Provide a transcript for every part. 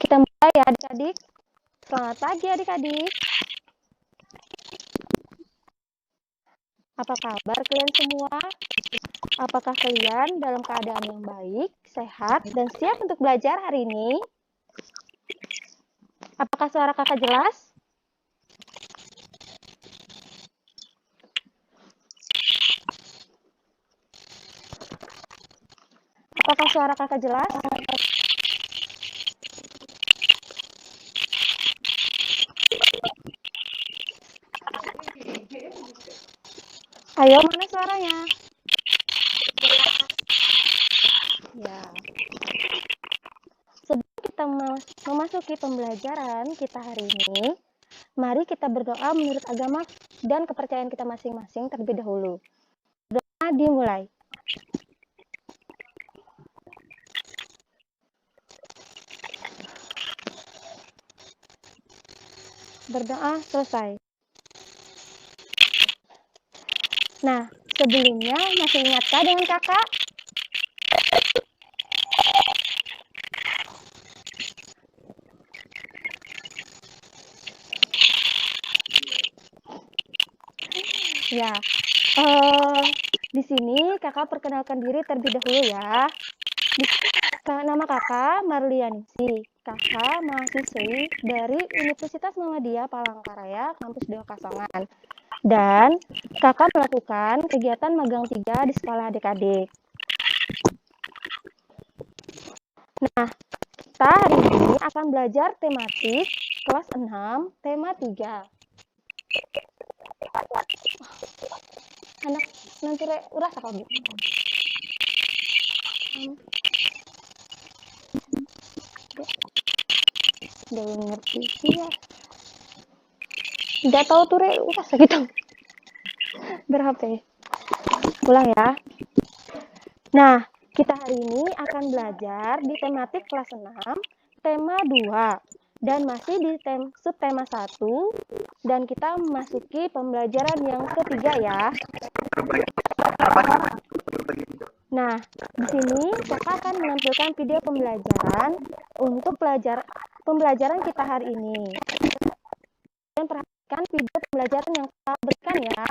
Kita mulai ya adik-adik. Selamat pagi adik-adik. Apa kabar kalian semua? Apakah kalian dalam keadaan yang baik, sehat, dan siap untuk belajar hari ini? Apakah suara kakak jelas? Apakah suara kakak jelas? Ayo, mana suaranya? Ya. Sebelum kita memasuki pembelajaran kita hari ini, mari kita berdoa menurut agama dan kepercayaan kita masing-masing terlebih dahulu. Doa dimulai. Berdoa selesai. Nah, sebelumnya masih ingatkah dengan kakak? Ya, di sini kakak perkenalkan diri terlebih dahulu ya. Nama kakak Marlianisi, kakak mahasiswi dari Universitas Muhammadiyah Palangkaraya, kampus Dewa Kasongan. Dan kakak melakukan kegiatan magang 3 di sekolah adik-adik. Nah, kita hari ini akan belajar tematik kelas 6, tema 3. Anak nanti uras apa bu? Udah ngerti sih ya. Udah tahu tuh uras gitu. Berapa ya? Ulang ya. Nah, kita hari ini akan belajar di tematik kelas 6, tema 2. Dan masih di subtema 1. Dan kita memasuki pembelajaran yang ketiga ya. Nah, di sini kakak akan menampilkan video pembelajaran untuk pembelajaran kita hari ini. Dan perhatikan video pembelajaran yang kita berikan ya.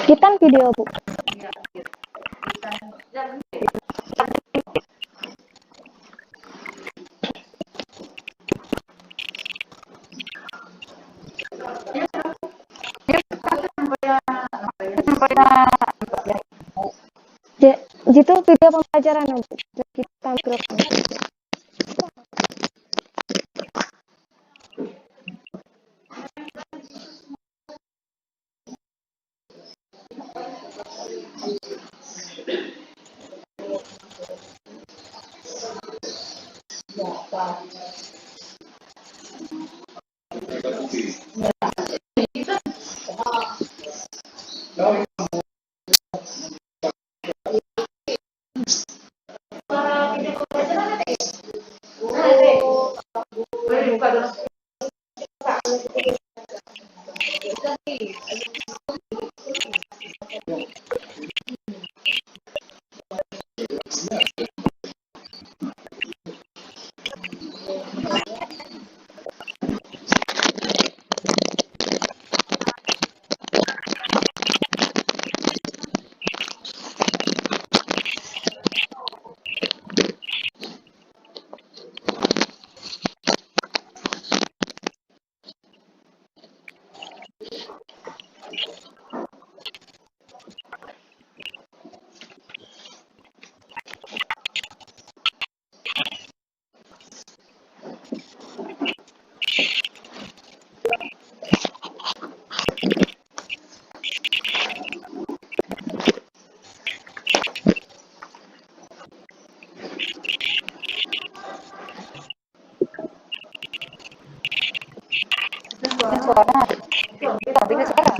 Kita video bu. Itu video pembelajaran kita tampilkan. Suara, bikin suara, bikin suara.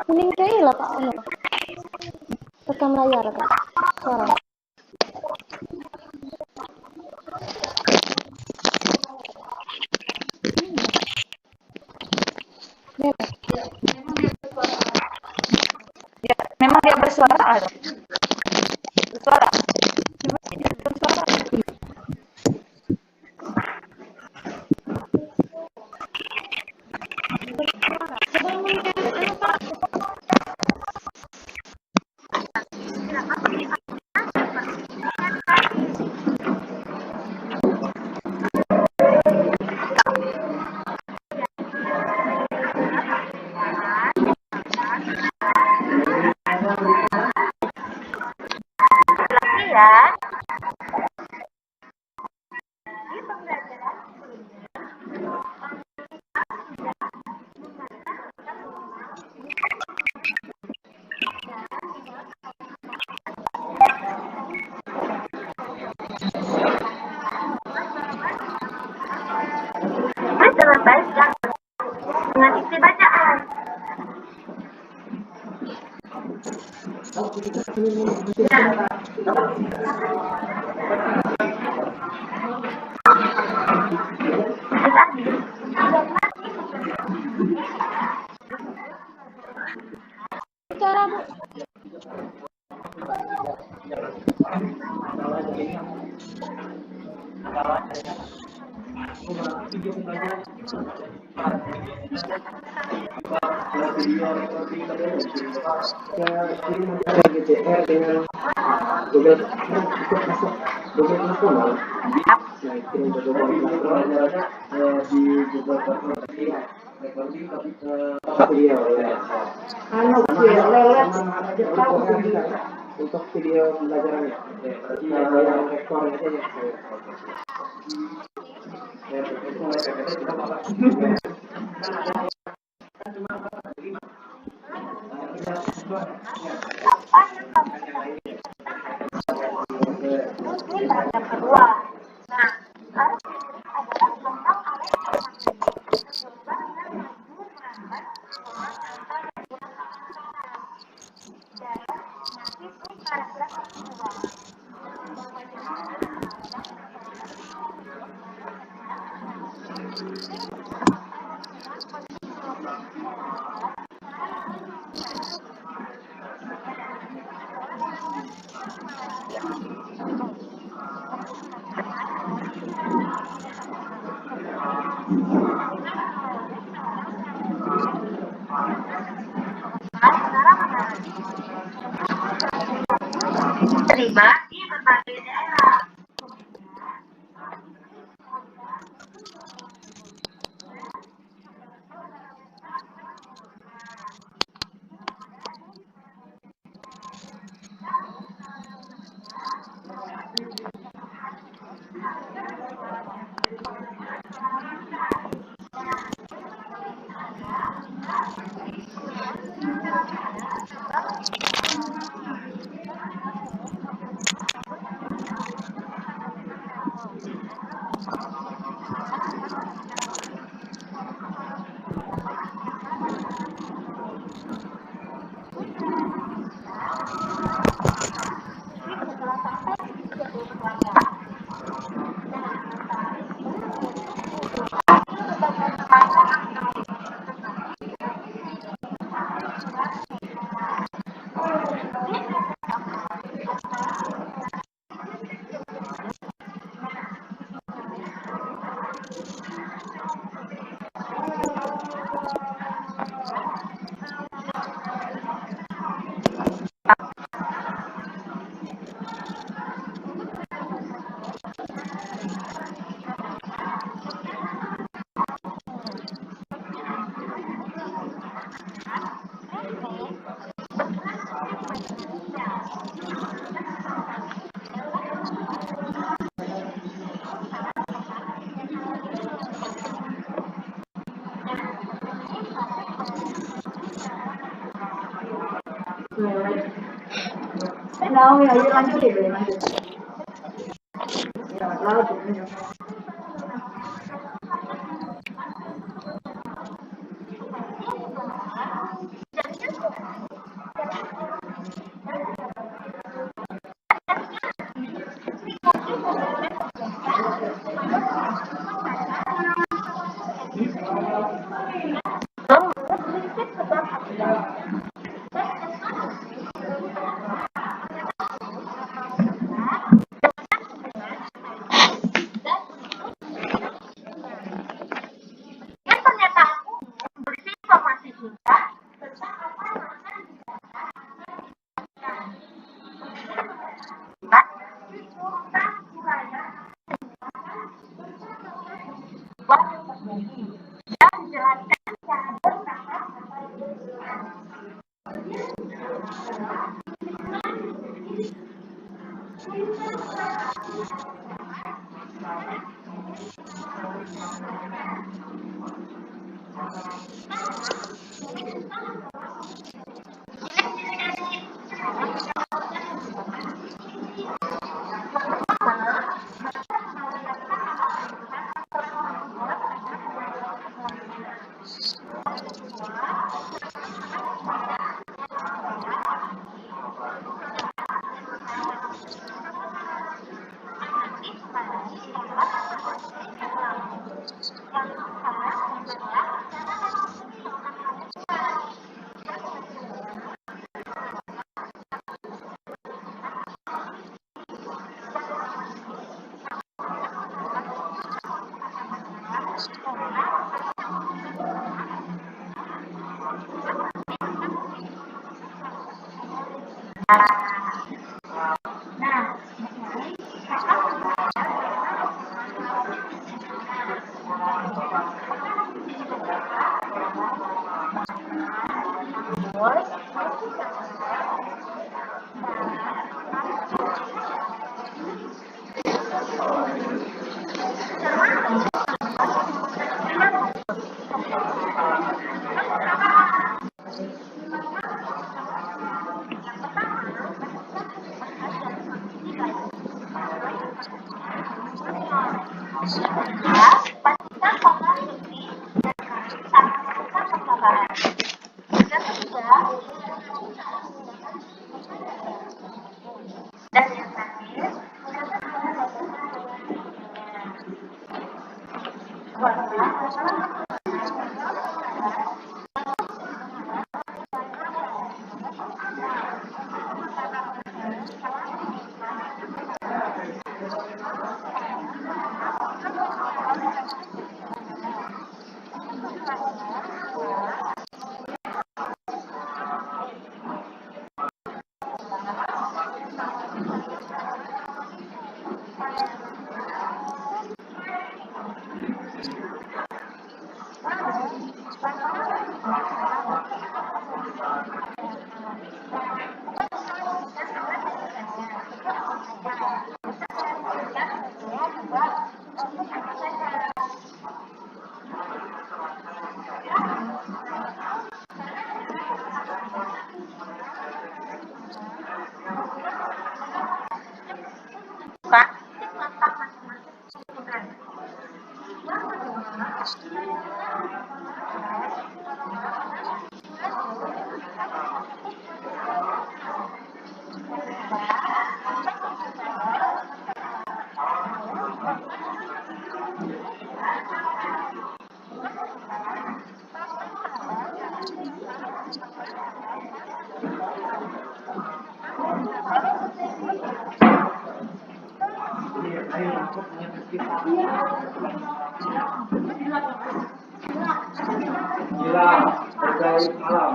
Kuning kayak lah Pak Ono. Rekam layar Kak. Suara. Ya, memang dia bersuara. Bersuara. Dia bersuara. Dengan baik dengan isi bacaan. Bicara Bu. GDR dengan Google masuk Google nasional yang kirim ke Google di Google video untuk video pembelajarannya yang rekor aja Terima di berbagai daerah. Nah, ya, lanjut ya, lanjut. Ya, lanjut. Dan pernyataan umum berisi informasi singkat tentang apa yang akan dilakukan di kota Suraya waktu terjadi dan dijelaskan secara bertahap. Pastikan konsumsi dan saat melakukan percobaan. Yang ketiga, dan yang terakhir, Gila, berkait malam.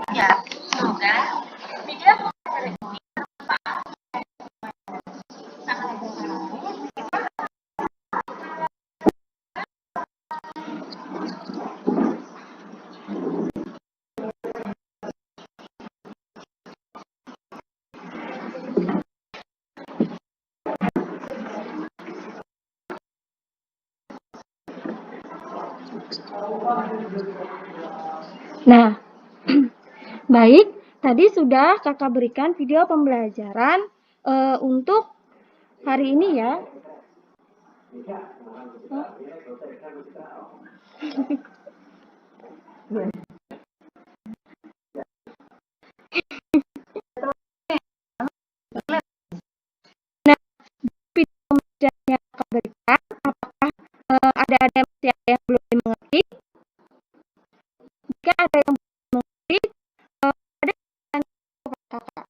Ya, semoga video Nah, baik, tadi sudah kakak berikan video pembelajaran untuk hari ini ya. Nah, video pembelajaran yang kakak berikan, apakah ada masih ada yang belum dimengerti? Jika ada yang belum dimengerti, ada yang kepada kakak.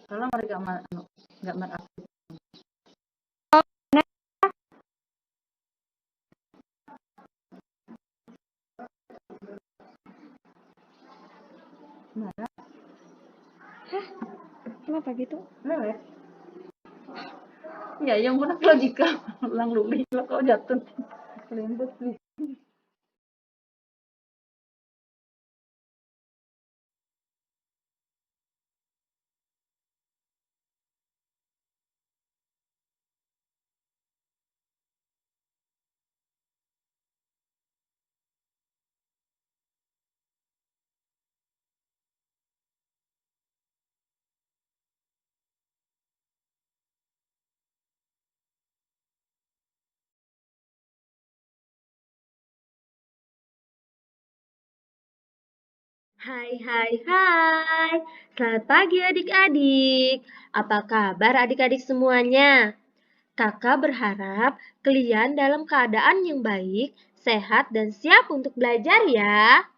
Kalau mereka nggak meraktif. Mana? Kenapa gitu? Lewat. Ya, yang benar logika. Ulang dulu, kalau kau jatuh. Kelembut nih. Hai, hai, hai. Selamat pagi adik-adik. Apa kabar adik-adik semuanya? Kakak berharap kalian dalam keadaan yang baik, sehat, dan siap untuk belajar ya.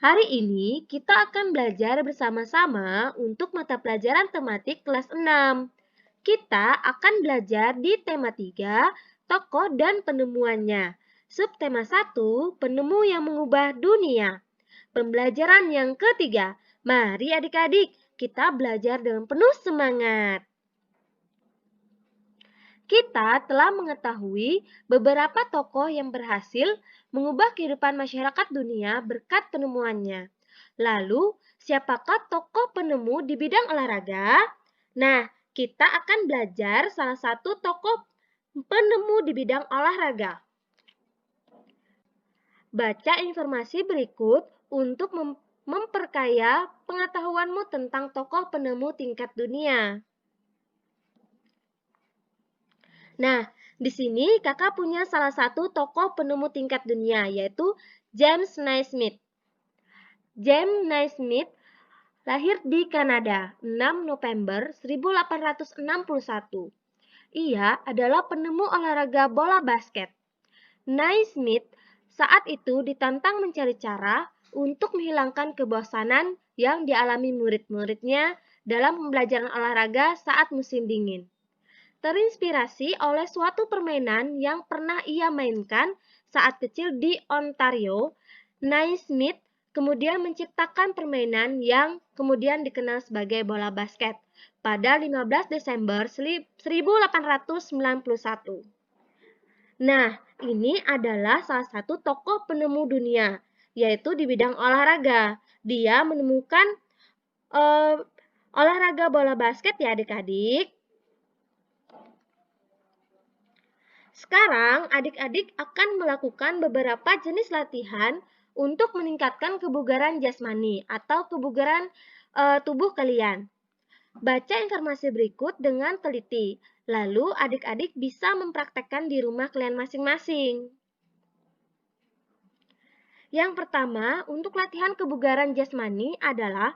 Hari ini kita akan belajar bersama-sama untuk mata pelajaran tematik kelas 6. Kita akan belajar di tema 3, tokoh dan penemuannya. Subtema 1, penemu yang mengubah dunia. Pembelajaran yang ketiga, mari adik-adik kita belajar dengan penuh semangat. Kita telah mengetahui beberapa tokoh yang berhasil mengubah kehidupan masyarakat dunia berkat penemuannya. Lalu, siapakah tokoh penemu di bidang olahraga? Nah, kita akan belajar salah satu tokoh penemu di bidang olahraga. Baca informasi berikut untuk memperkaya pengetahuanmu tentang tokoh penemu tingkat dunia. Nah, Di sini kakak punya salah satu tokoh penemu tingkat dunia, yaitu James Naismith. James Naismith lahir di Kanada 6 November 1861. Ia adalah penemu olahraga bola basket. Naismith saat itu ditantang mencari cara untuk menghilangkan kebosanan yang dialami murid-muridnya dalam pembelajaran olahraga saat musim dingin. Terinspirasi oleh suatu permainan yang pernah ia mainkan saat kecil di Ontario, Naismith kemudian menciptakan permainan yang kemudian dikenal sebagai bola basket pada 15 Desember 1891. Nah, ini adalah salah satu tokoh penemu dunia, yaitu di bidang olahraga. Dia menemukan olahraga bola basket ya adik-adik. Sekarang adik-adik akan melakukan beberapa jenis latihan untuk meningkatkan kebugaran jasmani atau kebugaran tubuh kalian. Baca informasi berikut dengan teliti, lalu adik-adik bisa mempraktekkan di rumah kalian masing-masing. Yang pertama, untuk latihan kebugaran jasmani adalah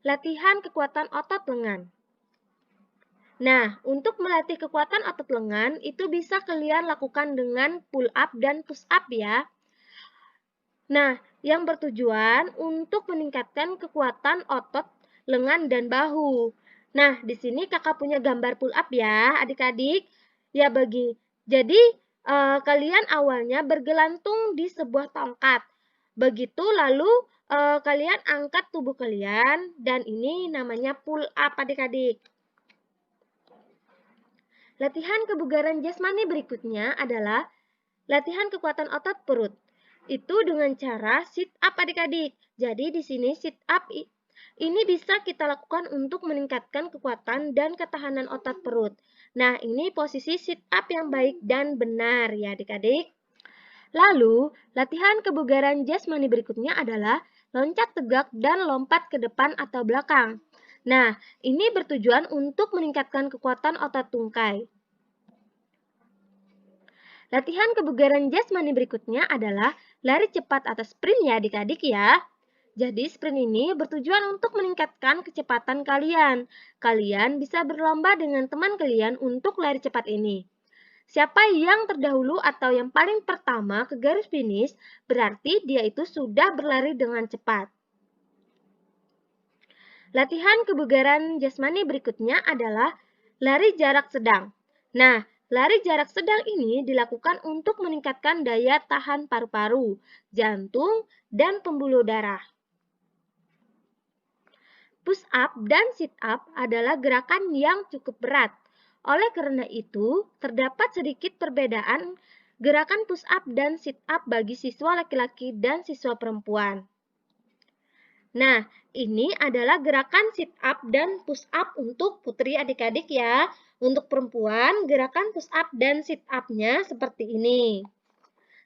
latihan kekuatan otot lengan. Nah, untuk melatih kekuatan otot lengan, itu bisa kalian lakukan dengan pull up dan push up ya. Nah, yang bertujuan untuk meningkatkan kekuatan otot lengan dan bahu. Nah, di sini kakak punya gambar pull up ya, adik-adik. Ya, jadi kalian awalnya bergelantung di sebuah tongkat. Begitu lalu kalian angkat tubuh kalian dan ini namanya pull up adik-adik. Latihan kebugaran jasmani berikutnya adalah latihan kekuatan otot perut. Itu dengan cara sit up adik-adik. Jadi di sini sit up ini bisa kita lakukan untuk meningkatkan kekuatan dan ketahanan otot perut. Nah, ini posisi sit up yang baik dan benar ya adik-adik. Lalu, latihan kebugaran jasmani berikutnya adalah loncat tegak dan lompat ke depan atau belakang. Nah, ini bertujuan untuk meningkatkan kekuatan otot tungkai. Latihan kebugaran jasmani berikutnya adalah lari cepat atau sprint ya adik-adik ya. Jadi sprint ini bertujuan untuk meningkatkan kecepatan kalian. Kalian bisa berlomba dengan teman kalian untuk lari cepat ini. Siapa yang terdahulu atau yang paling pertama ke garis finish, berarti dia itu sudah berlari dengan cepat. Latihan kebugaran jasmani berikutnya adalah lari jarak sedang. Nah, lari jarak sedang ini dilakukan untuk meningkatkan daya tahan paru-paru, jantung, dan pembuluh darah. Push up dan sit up adalah gerakan yang cukup berat. Oleh karena itu, terdapat sedikit perbedaan gerakan push up dan sit up bagi siswa laki-laki dan siswa perempuan. Nah, ini adalah gerakan sit up dan push up untuk putri adik-adik ya. Untuk perempuan, gerakan push up dan sit up-nya seperti ini.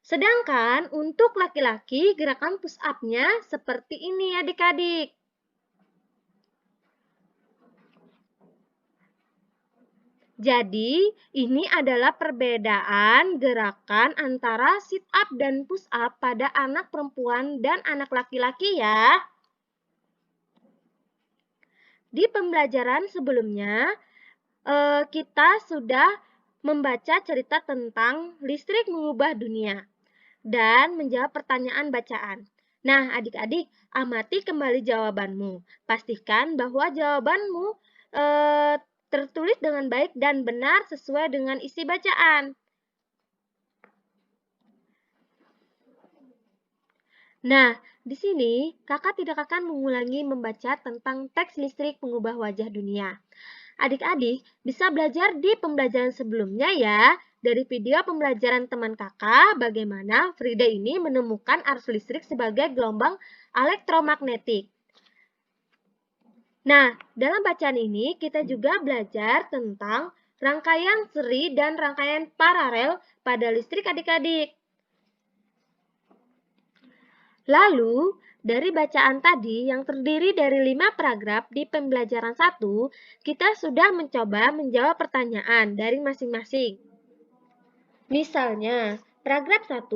Sedangkan untuk laki-laki, gerakan push up-nya seperti ini adik-adik. Jadi, ini adalah perbedaan gerakan antara sit up dan push up pada anak perempuan dan anak laki-laki ya. Di pembelajaran sebelumnya, kita sudah membaca cerita tentang listrik mengubah dunia dan menjawab pertanyaan bacaan. Nah, adik-adik, amati kembali jawabanmu. Pastikan bahwa jawabanmu tertulis dengan baik dan benar sesuai dengan isi bacaan. Nah, di sini kakak tidak akan mengulangi membaca tentang teks listrik mengubah wajah dunia. Adik-adik bisa belajar di pembelajaran sebelumnya ya. Dari video pembelajaran teman kakak, bagaimana Frida ini menemukan arus listrik sebagai gelombang elektromagnetik. Nah, dalam bacaan ini kita juga belajar tentang rangkaian seri dan rangkaian paralel pada listrik adik-adik. Lalu, dari bacaan tadi yang terdiri dari 5 paragraf di pembelajaran 1, kita sudah mencoba menjawab pertanyaan dari masing-masing. Misalnya, paragraf 1.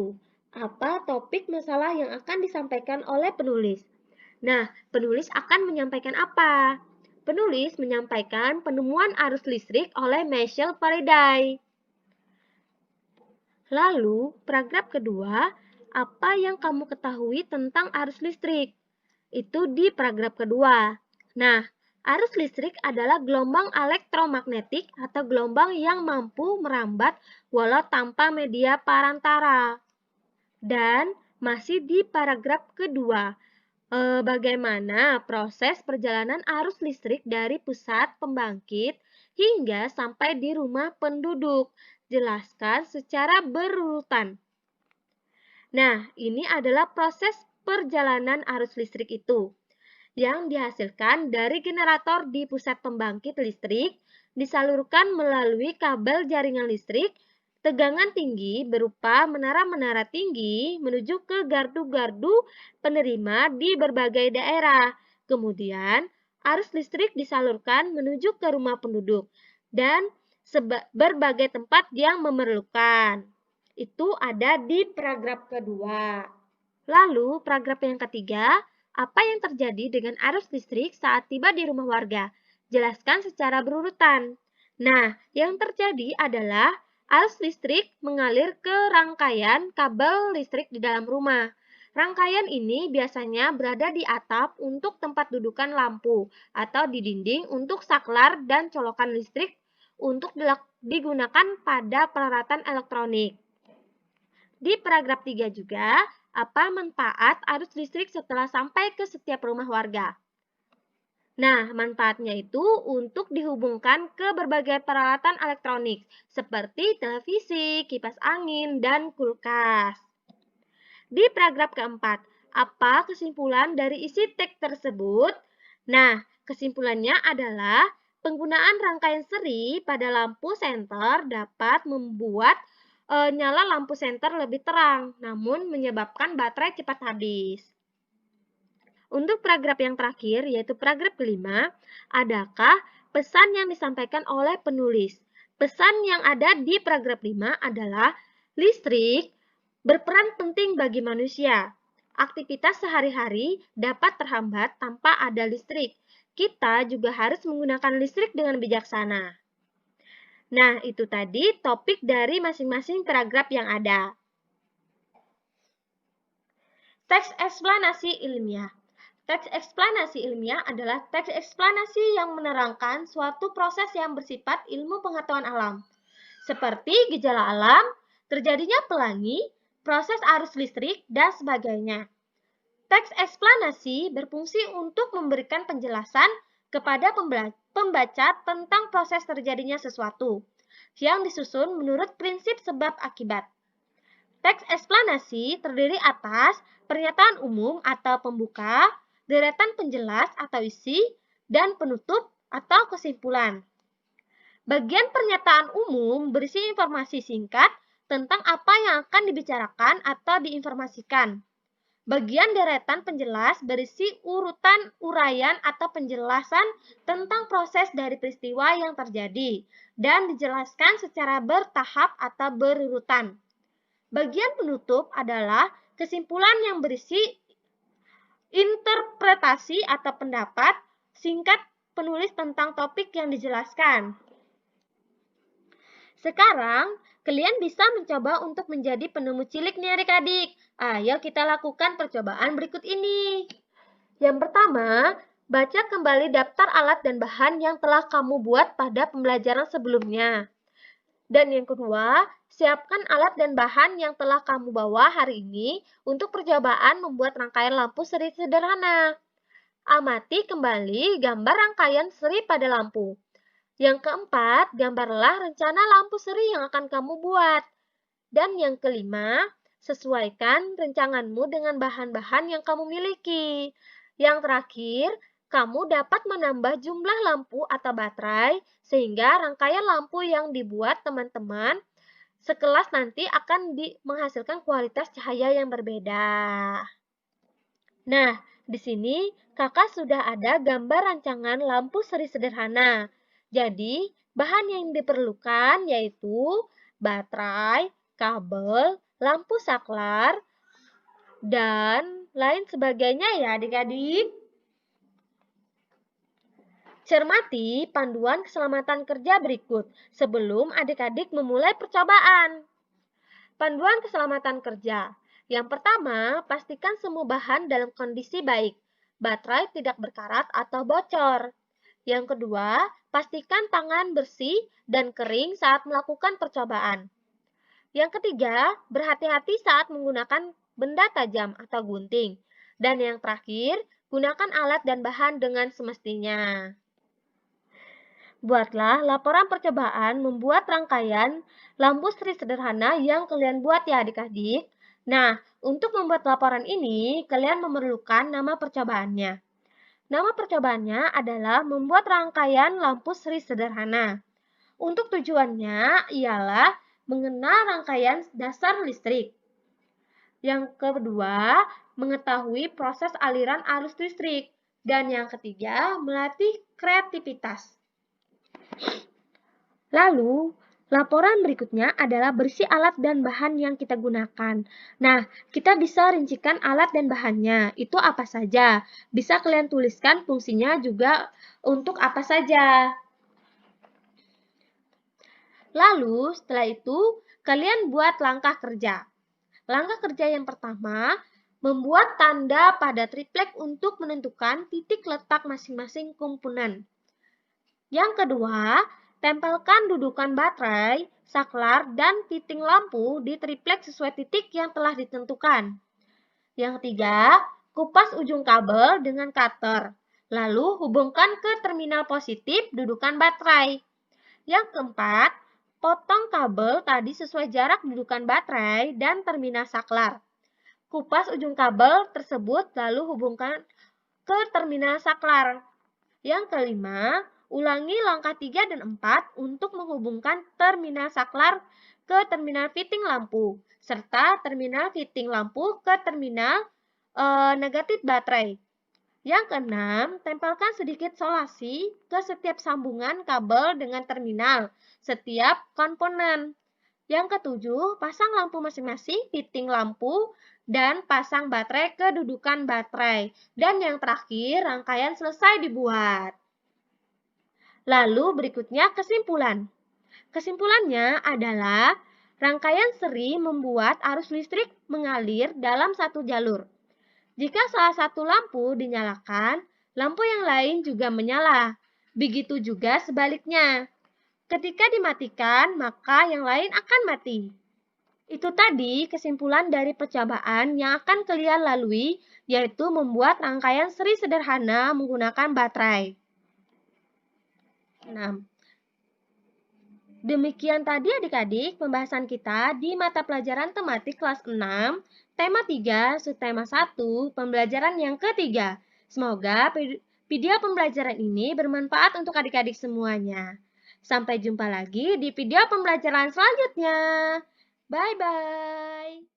Apa topik masalah yang akan disampaikan oleh penulis? Nah, penulis akan menyampaikan apa? Penulis menyampaikan penemuan arus listrik oleh Michel Faraday. Lalu, paragraf kedua, apa yang kamu ketahui tentang arus listrik? Itu di paragraf kedua. Nah, arus listrik adalah gelombang elektromagnetik atau gelombang yang mampu merambat walau tanpa media perantara. Dan masih di paragraf kedua, bagaimana proses perjalanan arus listrik dari pusat pembangkit hingga sampai di rumah penduduk. Jelaskan secara berurutan. Nah, ini adalah proses perjalanan arus listrik itu yang dihasilkan dari generator di pusat pembangkit listrik, disalurkan melalui kabel jaringan listrik, tegangan tinggi berupa menara-menara tinggi menuju ke gardu-gardu penerima di berbagai daerah. Kemudian, arus listrik disalurkan menuju ke rumah penduduk dan berbagai tempat yang memerlukan. Itu ada di paragraf kedua. Lalu, paragraf yang ketiga, apa yang terjadi dengan arus listrik saat tiba di rumah warga? Jelaskan secara berurutan. Nah, yang terjadi adalah arus listrik mengalir ke rangkaian kabel listrik di dalam rumah. Rangkaian ini biasanya berada di atap untuk tempat dudukan lampu atau di dinding untuk saklar dan colokan listrik untuk digunakan pada peralatan elektronik. Di paragraf 3 juga, apa manfaat arus listrik setelah sampai ke setiap rumah warga? Nah, manfaatnya itu untuk dihubungkan ke berbagai peralatan elektronik seperti televisi, kipas angin, dan kulkas. Di paragraf keempat, apa kesimpulan dari isi teks tersebut? Nah, kesimpulannya adalah penggunaan rangkaian seri pada lampu senter dapat membuat nyala lampu senter lebih terang, namun menyebabkan baterai cepat habis. Untuk paragraf yang terakhir, yaitu paragraf kelima, adakah pesan yang disampaikan oleh penulis? Pesan yang ada di paragraf 5 adalah listrik berperan penting bagi manusia. Aktivitas sehari-hari dapat terhambat tanpa ada listrik. Kita juga harus menggunakan listrik dengan bijaksana. Nah, itu tadi topik dari masing-masing paragraf yang ada. Teks eksplanasi ilmiah. Teks eksplanasi ilmiah adalah teks eksplanasi yang menerangkan suatu proses yang bersifat ilmu pengetahuan alam, seperti gejala alam, terjadinya pelangi, proses arus listrik, dan sebagainya. Teks eksplanasi berfungsi untuk memberikan penjelasan kepada pembaca tentang proses terjadinya sesuatu yang disusun menurut prinsip sebab akibat. Teks eksplanasi terdiri atas pernyataan umum atau pembuka, deretan penjelas atau isi, dan penutup atau kesimpulan. Bagian pernyataan umum berisi informasi singkat tentang apa yang akan dibicarakan atau diinformasikan. Bagian deretan penjelas berisi urutan uraian atau penjelasan tentang proses dari peristiwa yang terjadi dan dijelaskan secara bertahap atau berurutan. Bagian penutup adalah kesimpulan yang berisi interpretasi atau pendapat singkat penulis tentang topik yang dijelaskan. Sekarang, kalian bisa mencoba untuk menjadi penemu cilik nih adik-adik. Ayo kita lakukan percobaan berikut ini. Yang pertama, baca kembali daftar alat dan bahan yang telah kamu buat pada pembelajaran sebelumnya. Dan yang kedua, siapkan alat dan bahan yang telah kamu bawa hari ini untuk percobaan membuat rangkaian lampu seri sederhana. Amati kembali gambar rangkaian seri pada lampu. Yang keempat, gambarlah rencana lampu seri yang akan kamu buat. Dan yang kelima, sesuaikan rencanganmu dengan bahan-bahan yang kamu miliki. Yang terakhir, kamu dapat menambah jumlah lampu atau baterai sehingga rangkaian lampu yang dibuat teman-teman sekelas nanti akan menghasilkan kualitas cahaya yang berbeda. Nah, di sini kakak sudah ada gambar rancangan lampu seri sederhana. Jadi, bahan yang diperlukan yaitu baterai, kabel, lampu saklar, dan lain sebagainya ya adik-adik. Cermati panduan keselamatan kerja berikut sebelum adik-adik memulai percobaan. Panduan keselamatan kerja. Yang pertama, pastikan semua bahan dalam kondisi baik. Baterai tidak berkarat atau bocor. Yang kedua, pastikan tangan bersih dan kering saat melakukan percobaan. Yang ketiga, berhati-hati saat menggunakan benda tajam atau gunting. Dan yang terakhir, gunakan alat dan bahan dengan semestinya. Buatlah laporan percobaan membuat rangkaian lampu seri sederhana yang kalian buat ya adik-adik. Nah, untuk membuat laporan ini, kalian memerlukan nama percobaannya. Nama percobaannya adalah membuat rangkaian lampu seri sederhana. Untuk tujuannya ialah mengenal rangkaian dasar listrik. Yang kedua, mengetahui proses aliran arus listrik. Dan yang ketiga, melatih kreativitas. Lalu, laporan berikutnya adalah berisi alat dan bahan yang kita gunakan. Nah, kita bisa rincikan alat dan bahannya. Itu apa saja? Bisa kalian tuliskan fungsinya juga untuk apa saja. Lalu, setelah itu, kalian buat langkah kerja. Langkah kerja yang pertama, membuat tanda pada triplek untuk menentukan titik letak masing-masing komponen. Yang kedua, tempelkan dudukan baterai, saklar, dan fitting lampu di triplek sesuai titik yang telah ditentukan. Yang ketiga, kupas ujung kabel dengan cutter. Lalu hubungkan ke terminal positif dudukan baterai. Yang keempat, potong kabel tadi sesuai jarak dudukan baterai dan terminal saklar. Kupas ujung kabel tersebut lalu hubungkan ke terminal saklar. Yang kelima, ulangi langkah 3 dan 4 untuk menghubungkan terminal saklar ke terminal fitting lampu, serta terminal fitting lampu ke terminal negatif baterai. Yang keenam, tempelkan sedikit solasi ke setiap sambungan kabel dengan terminal setiap komponen. Yang ketujuh, pasang lampu masing-masing, fitting lampu, dan pasang baterai ke dudukan baterai. Dan yang terakhir, rangkaian selesai dibuat. Lalu berikutnya kesimpulan. Kesimpulannya adalah rangkaian seri membuat arus listrik mengalir dalam satu jalur. Jika salah satu lampu dinyalakan, lampu yang lain juga menyala. Begitu juga sebaliknya. Ketika dimatikan, maka yang lain akan mati. Itu tadi kesimpulan dari percobaan yang akan kalian lalui, yaitu membuat rangkaian seri sederhana menggunakan baterai. Nah, demikian tadi adik-adik pembahasan kita di mata pelajaran tematik kelas 6, tema 3, subtema 1, pembelajaran yang ketiga. Semoga video pembelajaran ini bermanfaat untuk adik-adik semuanya. Sampai jumpa lagi di video pembelajaran selanjutnya. Bye-bye.